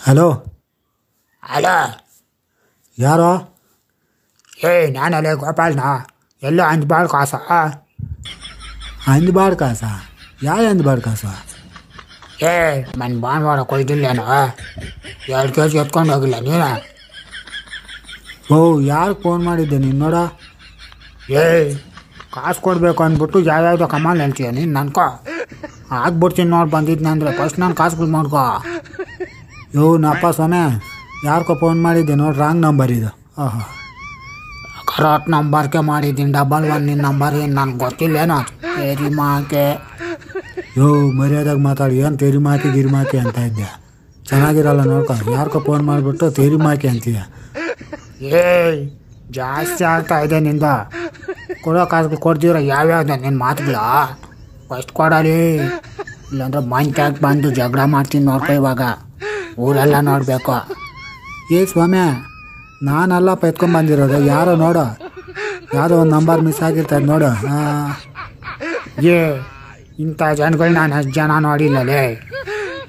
Hello hello, ಯಾರೋ? ನಾನಲ್ಲೇ ಗೋಪಾಲ್ನ. ಎಲ್ಲ ಅಂದ್ಬಾಳ್ ಕಾಸ. ಅಂದ್ಬಾಡ್ ಕಾಸ? ಯಾವ ಅಂದ್ಬಾಡ್ ಕಾಸ? ನನ್ನ ಭಾನುವಾರ ಕೊಯ್ದಿಲ್ಲೇನೋ, 2 kg ಎತ್ಕೊಂಡು ಹೋಗಿಲ್ಲ ನೀನು? ಓ, ಯಾರು ಫೋನ್ ಮಾಡಿದ್ದೆ ನೀನು? ನೋಡ, ಕಾಸು ಕೊಡಬೇಕು ಅಂದ್ಬಿಟ್ಟು ಯಾವ್ಯಾವುದೋ ಕಮಾಲ್ ಹೇಳ್ತೀಯ ನೀನು. ನನ್ಕೋ ಆಗ್ಬಿಡ್ತೀನಿ ನೋಡಿ, ಬಂದಿದ್ನ ಅಂದರೆ ಫಸ್ಟ್ ನಾನು ಕಾಸುಗಳು ಮಾಡ್ಕೋ. ನಪ್ಪ ಸೊನೆ, ಯಾರ್ಕೋ ಫೋನ್ ಮಾಡಿದ್ದೆ ನೋಡಿ, ರಾಂಗ್ ನಂಬರ್ ಇದು. ಕರೆಕ್ಟ್ ನಂಬರ್ಗೆ ಮಾಡಿದ್ದೀನಿ. 11 ನಿನ್ನ ನಂಬರ್ ಏನು ನನಗೆ ಗೊತ್ತಿಲ್ಲೇನೋ. ತೆರಿ ಮಾಕೆ ಮರ್ಯಾದಾಗ ಮಾತಾಡಿ. ಏನು ತೆರಿ ಮಾಕಿ ಗಿರಿಮಾಕಿ ಅಂತ ಇದ್ದೆ? ಚೆನ್ನಾಗಿರಲ್ಲ ನೋಡ್ಕೊ. ಯಾರ್ಕೋ ಫೋನ್ ಮಾಡಿಬಿಟ್ಟು ತೆರಿ ಮಾಕಿ ಅಂತೀಯ. ಜಾಸ್ತಿ ಆಗ್ತಾ ಇದೆ ನಿಂದ. ಕೊಡೋ ಕಾಸುಗಳು ಕೊಡ್ತೀರ ಯಾವ್ಯಾವ್ದು ನಿನ್ನ ಮಾತುಗಳ? ಫಸ್ಟ್ ಕೊಡಲಿ, ಇಲ್ಲಾಂದ್ರೆ ಮಂಚಾಗಿ ಬಂದು ಜಗಳ ಮಾಡ್ತೀನಿ ನೋಡ್ಕೊ. ಇವಾಗ ಊರೆಲ್ಲ ನೋಡಬೇಕು. ಸ್ವಾಮಿ, ನಾನಲ್ಲಪ್ಪ ಎತ್ಕೊಂಡ್ಬಂದಿರೋದು. ಯಾರೋ ನೋಡು, ಯಾವುದೋ ಒಂದು ನಂಬರ್ ಮಿಸ್ ಆಗಿರ್ತದೆ ನೋಡು. ಇಂಥ ಜನಗಳು ನಾನು 10 ಜನ ನೋಡಿಲ್ಲಲೇ.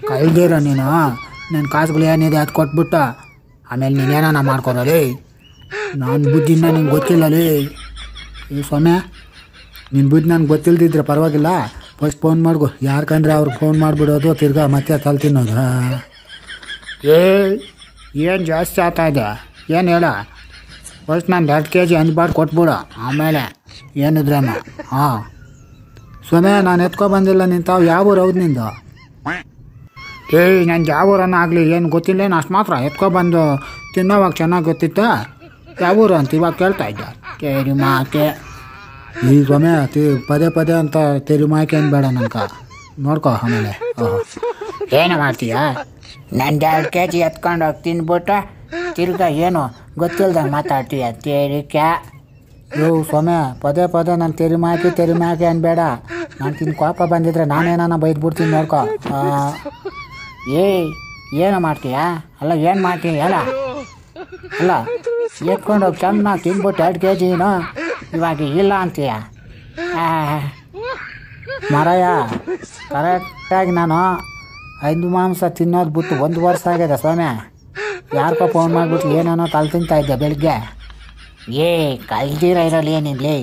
ಕಳ್ದಿರೋ ನೀನು. ನನ್ನ ಕಾಸುಗಳು ಏನಿದೆ ಅದು ಕೊಟ್ಬಿಟ್ಟು ಆಮೇಲೆ ನೀನೇನ ಮಾಡ್ಕೊಡಲಿ. ನಾನು ಬುದ್ಧಿನ ನಿಂಗೆ ಗೊತ್ತಿಲ್ಲಲೇ. ಸ್ವಾಮಿ, ನಿನ್ನ ಬುದ್ಧಿ ನನಗೆ ಗೊತ್ತಿಲ್ದಿದ್ರೆ ಪರವಾಗಿಲ್ಲ. ಫಸ್ಟ್ ಫೋನ್ ಮಾಡ್ಕೊ. ಯಾರ್ಕಂದ್ರೆ ಅವ್ರಿಗೆ ಫೋನ್ ಮಾಡಿಬಿಡೋದು, ತಿರ್ಗಾ ಮತ್ತೆ ತಲೆ ತಿನ್ನೋದು. ಏನು ಜಾಸ್ತಿ ಆಗ್ತಾ ಇದೆ? ಏನು ಹೇಳ? ಫಸ್ಟ್ ನಾನು 2 kg ಅಂದ್ಬಾರ್ದು ಕೊಟ್ಬಿಡು, ಆಮೇಲೆ ಏನಿದ್ರೇನು. ಸ್ವಾಮಿ, ನಾನು ಎತ್ಕೊಬಂದಿಲ್ಲ. ನಿಂತಾವು ಯಾವ ಊರು? ಹೌದು ನಿಂದು? ನಂದು ಯಾವ ಊರನ್ನ ಆಗಲಿ ಏನು ಗೊತ್ತಿಲ್ಲೇನು, ಅಷ್ಟು ಮಾತ್ರ ಎತ್ಕೊಬಂದು ತಿನ್ನೋವಾಗ ಚೆನ್ನಾಗಿ ಗೊತ್ತಿತ್ತು. ಯಾವ ಊರು ಅಂತ ಇವಾಗ ಕೇಳ್ತಾ ಇದ್ದ. ಕೇರಿ ಮಾಕೆ ಸ್ವಾಮಿ, ಪದೇ ಪದೇ ಅಂತ ತೆರಿ ಮಾಕೆ ಅನ್ಬೇಡ ನನ್ಕ. ನೋಡ್ಕೊ ಆಮೇಲೆ. ಏನು ಮಾಡ್ತೀಯ? ನಾನು 2 kg ಎತ್ಕೊಂಡು ಹೋಗಿ ತಿನ್ಬಿಟ್ಟು ತಿರ್ಗಾ ಏನು ಗೊತ್ತಿಲ್ದಂಗೆ ಮಾತಾಡ್ತೀಯ. ತೇರಿಕೆ ಸ್ವಾಮಿ, ಪದೇ ಪದೇ ನಾನು ತೆರಿ ಮಾಕೆ ಅನ್ಬೇಡ. ನಾನು ತಿನ್ ಕೋಪ ಬಂದಿದ್ರೆ ನಾನೇನ ಬೈದ್ಬಿಡ್ತೀನಿ ನೋಡ್ಕೊ. ಏನು ಮಾಡ್ತೀಯ? ಅಲ್ಲ ಏನು ಮಾಡ್ತೀಯ ಹೇಳ? ಅಲ್ಲ, ಎತ್ಕೊಂಡೋಗಿ ಚೆನ್ನಾಗಿ ತಿನ್ಬಿಟ್ಟು 2 kgನೂ ಇವಾಗ ಇಲ್ಲ ಅಂತೀಯ. ಮಾರಾಯ, ಕರೆಕ್ಟಾಗಿ ನಾನು 5 ಮಾಂಸ ತಿನ್ನೋದು ಬಿಟ್ಟು 1 ವರ್ಷ ಆಗಿದೆ ಸ್ವಾಮಿ. ಯಾರ್ಕೋ ಫೋನ್ ಮಾಡಿಬಿಟ್ಟು ಏನೇನೋ ತಲೆ ತಿಂತಾ ಇದ್ದೆ ಬೆಳಿಗ್ಗೆ. ಕಲ್ದಿರ ಇರೋಲ್ಲ ಏನಿರಲಿ.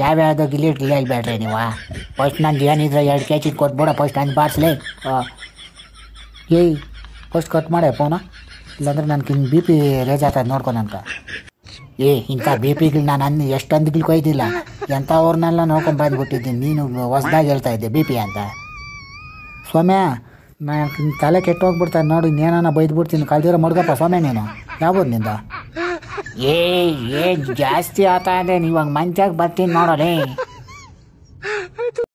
ಯಾವ್ಯಾವುದೋ ಗಿಲಿ ಹೇಳ್ಬೇಡ್ರಿ ನೀವು. ಫಸ್ಟ್ ನಂದು ಏನಿದ್ರೆ 2 kg ಕೊಟ್ಬಿಡ. ಫಸ್ಟ್ ನಾನು ಬಾರಿಸ್ಲಿ. ಫಸ್ಟ್ ಕಟ್ ಮಾಡೇ ಫೋನ, ಇಲ್ಲಾಂದ್ರೆ ನನಗೆ ಬಿ ಪಿ ರೇಜ್ ಆಗ್ತದೆ ನೋಡ್ಕೊ ನನ್ಕ. ಇಂಥ ಬಿ ಪಿಗಳು ನಾನು ಎಷ್ಟು ಅಂದ್ಗಳು ಕೊಯ್ದಿಲ್ಲ. ಎಂಥವ್ರನ್ನೆಲ್ಲ ನೋಡ್ಕೊಂಡು ಬಂದ್ಬಿಟ್ಟಿದ್ದೀನಿ. ನೀನು ಹೊಸ್ದಾಗಿ ಹೇಳ್ತಾ ಇದ್ದೆ ಬಿ ಪಿ ಅಂತ. ಸ್ವಾಮಿ, ನಾನು ತಲೆ ಕೆಟ್ಟೋಗ್ಬಿಡ್ತಾರೆ ನೋಡಿ. ಇನ್ನೇನ ಬೈದ್ಬಿಡ್ತೀನಿ. ಕಲ್ದಿರೋ ಮಡ್ಗಪ್ಪ ಸ್ವಾಮಿ ನೀನು. ಯಾವುದು ನಿಂದ? ಜಾಸ್ತಿ ಆಗ್ತಾ ಇದೆ. ಇವಾಗ ಮಂಚಾಗಿ ಬರ್ತೀನಿ ನೋಡೋಣ.